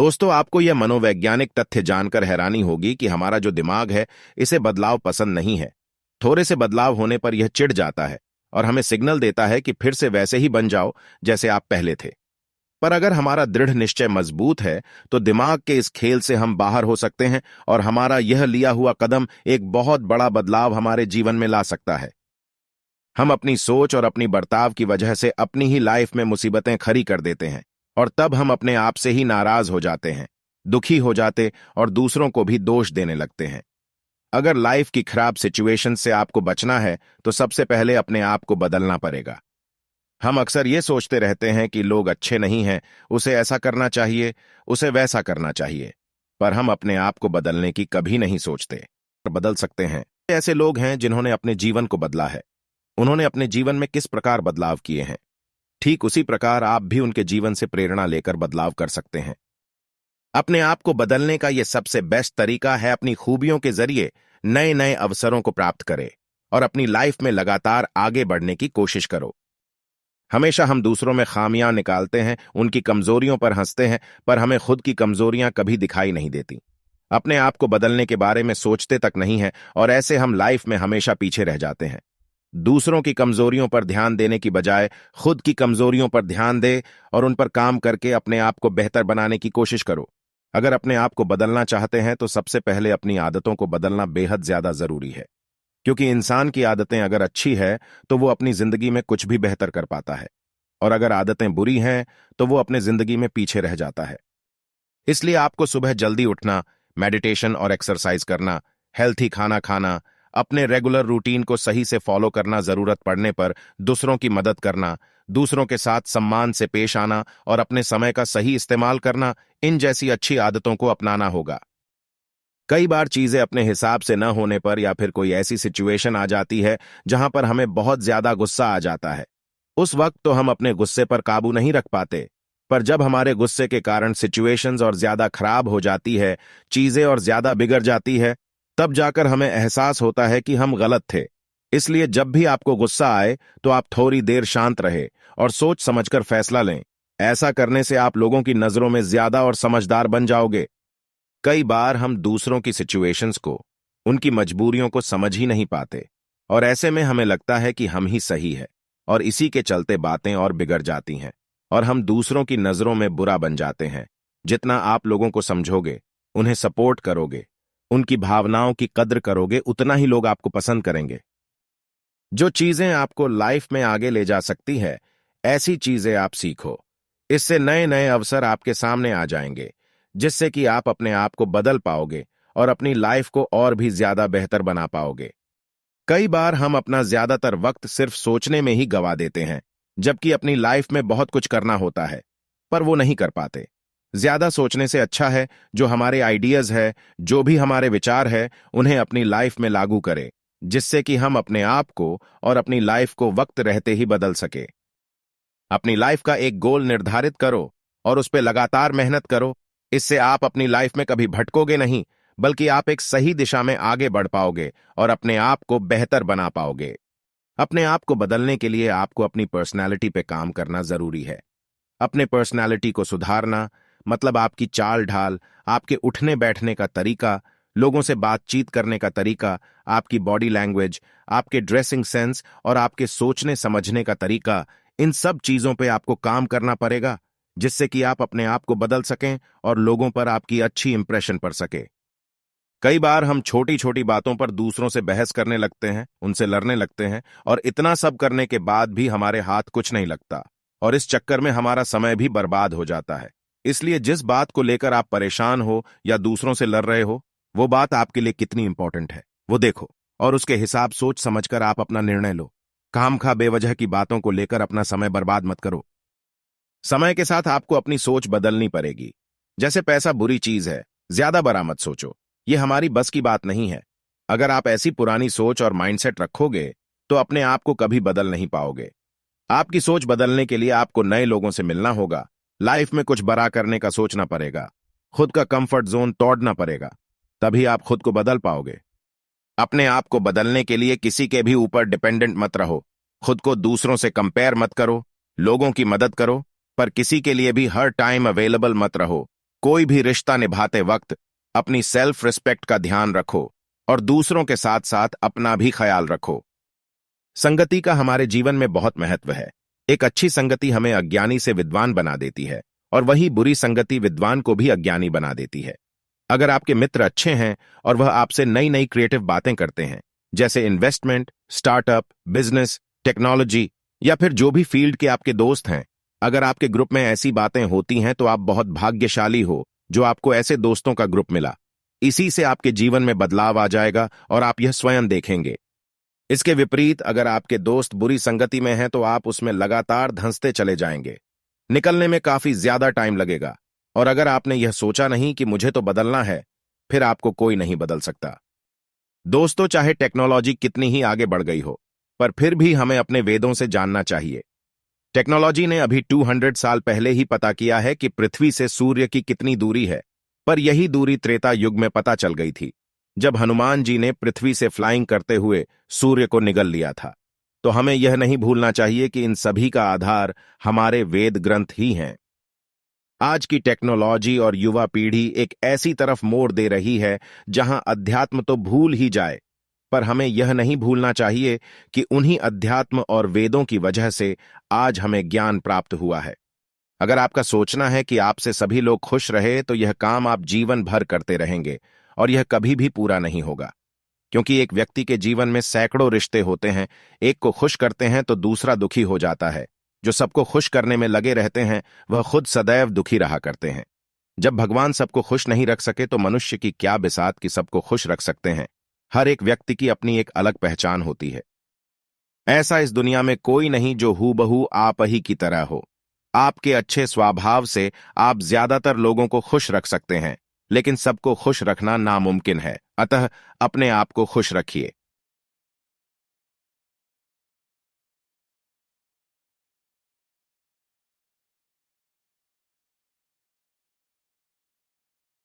दोस्तों, आपको यह मनोवैज्ञानिक तथ्य जानकर हैरानी होगी कि हमारा जो दिमाग है, इसे बदलाव पसंद नहीं है। थोड़े से बदलाव होने पर यह चिढ़ जाता है और हमें सिग्नल देता है कि फिर से वैसे ही बन जाओ जैसे आप पहले थे। पर अगर हमारा दृढ़ निश्चय मजबूत है, तो दिमाग के इस खेल से हम बाहर हो सकते हैं और हमारा यह लिया हुआ कदम एक बहुत बड़ा बदलाव हमारे जीवन में ला सकता है। हम अपनी सोच और अपनी बर्ताव की वजह से अपनी ही लाइफ में मुसीबतें खड़ी कर देते हैं और तब हम अपने आप से ही नाराज हो जाते हैं, दुखी हो जाते और दूसरों को भी दोष देने लगते हैं। अगर लाइफ की खराब सिचुएशन से आपको बचना है, तो सबसे पहले अपने आप को बदलना पड़ेगा। हम अक्सर ये सोचते रहते हैं कि लोग अच्छे नहीं हैं, उसे ऐसा करना चाहिए, उसे वैसा करना चाहिए, पर हम अपने आप को बदलने की कभी नहीं सोचते। बदल सकते हैं। ऐसे लोग हैं जिन्होंने अपने जीवन को बदला है। उन्होंने अपने जीवन में किस प्रकार बदलाव किए हैं, ठीक उसी प्रकार आप भी उनके जीवन से प्रेरणा लेकर बदलाव कर सकते हैं। अपने आप को बदलने का यह सबसे बेस्ट तरीका है अपनी खूबियों के जरिए नए नए अवसरों को प्राप्त करे और अपनी लाइफ में लगातार आगे बढ़ने की कोशिश करो। हमेशा हम दूसरों में खामियां निकालते हैं, उनकी कमजोरियों पर हंसते हैं, पर हमें खुद की कमजोरियां कभी दिखाई नहीं देती। अपने आप को बदलने के बारे में सोचते तक नहीं है और ऐसे हम लाइफ में हमेशा पीछे रह जाते हैं। दूसरों की कमजोरियों पर ध्यान देने की बजाय खुद की कमजोरियों पर ध्यान दे और उन पर काम करके अपने आप को बेहतर बनाने की कोशिश करो। अगर अपने आप को बदलना चाहते हैं तो सबसे पहले अपनी आदतों को बदलना बेहद ज्यादा जरूरी है, क्योंकि इंसान की आदतें अगर अच्छी है तो वो अपनी जिंदगी में कुछ भी बेहतर कर पाता है, और अगर आदतें बुरी हैं तो वो अपने जिंदगी में पीछे रह जाता है। इसलिए आपको सुबह जल्दी उठना, मेडिटेशन और एक्सरसाइज करना, हेल्थी खाना खाना, अपने रेगुलर रूटीन को सही से फॉलो करना, जरूरत पड़ने पर दूसरों की मदद करना, दूसरों के साथ सम्मान से पेश आना और अपने समय का सही इस्तेमाल करना, इन जैसी अच्छी आदतों को अपनाना होगा। कई बार चीजें अपने हिसाब से न होने पर या फिर कोई ऐसी सिचुएशन आ जाती है जहां पर हमें बहुत ज्यादा गुस्सा आ जाता है। उस वक्त तो हम अपने गुस्से पर काबू नहीं रख पाते, पर जब हमारे गुस्से के कारण सिचुएशंस और ज्यादा खराब हो जाती है, चीजें और ज्यादा बिगड़ जाती है, तब जाकर हमें एहसास होता है कि हम गलत थे। इसलिए जब भी आपको गुस्सा आए तो आप थोड़ी देर शांत रहे और सोच समझकर फैसला लें। ऐसा करने से आप लोगों की नजरों में ज्यादा और समझदार बन जाओगे। कई बार हम दूसरों की सिचुएशंस को, उनकी मजबूरियों को समझ ही नहीं पाते और ऐसे में हमें लगता है कि हम ही सही है, और इसी के चलते बातें और बिगड़ जाती हैं और हम दूसरों की नजरों में बुरा बन जाते हैं। जितना आप लोगों को समझोगे, उन्हें सपोर्ट करोगे, उनकी भावनाओं की कद्र करोगे, उतना ही लोग आपको पसंद करेंगे। जो चीजें आपको लाइफ में आगे ले जा सकती है, ऐसी चीजें आप सीखो। इससे नए नए अवसर आपके सामने आ जाएंगे, जिससे कि आप अपने आप को बदल पाओगे और अपनी लाइफ को और भी ज्यादा बेहतर बना पाओगे। कई बार हम अपना ज्यादातर वक्त सिर्फ सोचने में ही गवा देते हैं, जबकि अपनी लाइफ में बहुत कुछ करना होता है, पर वो नहीं कर पाते। ज्यादा सोचने से अच्छा है जो हमारे आइडियाज है, जो भी हमारे विचार है, उन्हें अपनी लाइफ में लागू करें, जिससे कि हम अपने आप को और अपनी लाइफ को वक्त रहते ही बदल सके। अपनी लाइफ का एक गोल निर्धारित करो और उस पर लगातार मेहनत करो। इससे आप अपनी लाइफ में कभी भटकोगे नहीं, बल्कि आप एक सही दिशा में आगे बढ़ पाओगे और अपने आप को बेहतर बना पाओगे। अपने आप को बदलने के लिए आपको अपनी पर्सनैलिटी पे काम करना जरूरी है। अपने पर्सनैलिटी को सुधारना मतलब आपकी चाल ढाल, आपके उठने बैठने का तरीका, लोगों से बातचीत करने का तरीका, आपकी बॉडी लैंग्वेज, आपके ड्रेसिंग सेंस और आपके सोचने समझने का तरीका, इन सब चीजों पे आपको काम करना पड़ेगा, जिससे कि आप अपने आप को बदल सकें और लोगों पर आपकी अच्छी इंप्रेशन पड़ सके। कई बार हम छोटी छोटी बातों पर दूसरों से बहस करने लगते हैं, उनसे लड़ने लगते हैं, और इतना सब करने के बाद भी हमारे हाथ कुछ नहीं लगता और इस चक्कर में हमारा समय भी बर्बाद हो जाता है। इसलिए जिस बात को लेकर आप परेशान हो या दूसरों से लड़ रहे हो, वो बात आपके लिए कितनी इंपॉर्टेंट है वो देखो और उसके हिसाब सोच समझकर आप अपना निर्णय लो। खामखा बेवजह की बातों को लेकर अपना समय बर्बाद मत करो। समय के साथ आपको अपनी सोच बदलनी पड़ेगी। जैसे पैसा बुरी चीज है, ज्यादा बड़ा मत सोचो, ये हमारी बस की बात नहीं है। अगर आप ऐसी पुरानी सोच और माइंडसेट रखोगे तो अपने आप को कभी बदल नहीं पाओगे। आपकी सोच बदलने के लिए आपको नए लोगों से मिलना होगा, लाइफ में कुछ बड़ा करने का सोचना पड़ेगा, खुद का कंफर्ट जोन तोड़ना पड़ेगा, तभी आप खुद को बदल पाओगे। अपने आप को बदलने के लिए किसी के भी ऊपर डिपेंडेंट मत रहो, खुद को दूसरों से कंपेयर मत करो, लोगों की मदद करो, पर किसी के लिए भी हर टाइम अवेलेबल मत रहो। कोई भी रिश्ता निभाते वक्त अपनी सेल्फ रिस्पेक्ट का ध्यान रखो और दूसरों के साथ साथ अपना भी ख्याल रखो। संगति का हमारे जीवन में बहुत महत्व है। एक अच्छी संगति हमें अज्ञानी से विद्वान बना देती है और वही बुरी संगति विद्वान को भी अज्ञानी बना देती है। अगर आपके मित्र अच्छे हैं और वह आपसे नई नई क्रिएटिव बातें करते हैं, जैसे इन्वेस्टमेंट, स्टार्टअप, बिजनेस, टेक्नोलॉजी या फिर जो भी फील्ड के आपके दोस्त हैं, अगर आपके ग्रुप में ऐसी बातें होती हैं तो आप बहुत भाग्यशाली हो जो आपको ऐसे दोस्तों का ग्रुप मिला। इसी से आपके जीवन में बदलाव आ जाएगा और आप यह स्वयं देखेंगे। इसके विपरीत अगर आपके दोस्त बुरी संगति में हैं तो आप उसमें लगातार धंसते चले जाएंगे। निकलने में काफी ज्यादा टाइम लगेगा और अगर आपने यह सोचा नहीं कि मुझे तो बदलना है, फिर आपको कोई नहीं बदल सकता। दोस्तों, चाहे टेक्नोलॉजी कितनी ही आगे बढ़ गई हो, पर फिर भी हमें अपने वेदों से जानना चाहिए। टेक्नोलॉजी ने अभी 200 साल पहले ही पता किया है कि पृथ्वी से सूर्य की कितनी दूरी है, पर यही दूरी त्रेता युग में पता चल गई थी, जब हनुमान जी ने पृथ्वी से फ्लाइंग करते हुए सूर्य को निगल लिया था। तो हमें यह नहीं भूलना चाहिए कि इन सभी का आधार हमारे वेद ग्रंथ ही हैं। आज की टेक्नोलॉजी और युवा पीढ़ी एक ऐसी तरफ मोड़ दे रही है जहां अध्यात्म तो भूल ही जाए, पर हमें यह नहीं भूलना चाहिए कि उन्हीं अध्यात्म और वेदों की वजह से आज हमें ज्ञान प्राप्त हुआ है। अगर आपका सोचना है कि आपसे सभी लोग खुश रहे तो यह काम आप जीवन भर करते रहेंगे और यह कभी भी पूरा नहीं होगा, क्योंकि एक व्यक्ति के जीवन में सैकड़ों रिश्ते होते हैं। एक को खुश करते हैं तो दूसरा दुखी हो जाता है। जो सबको खुश करने में लगे रहते हैं वह खुद सदैव दुखी रहा करते हैं। जब भगवान सबको खुश नहीं रख सके तो मनुष्य की क्या बिसात कि सबको खुश रख सकते हैं। हर एक व्यक्ति की अपनी एक अलग पहचान होती है। ऐसा इस दुनिया में कोई नहीं जो हूबहू आप ही की तरह हो। आपके अच्छे स्वभाव से आप ज्यादातर लोगों को खुश रख सकते हैं, लेकिन सबको खुश रखना नामुमकिन है। अतः अपने आप को खुश रखिए।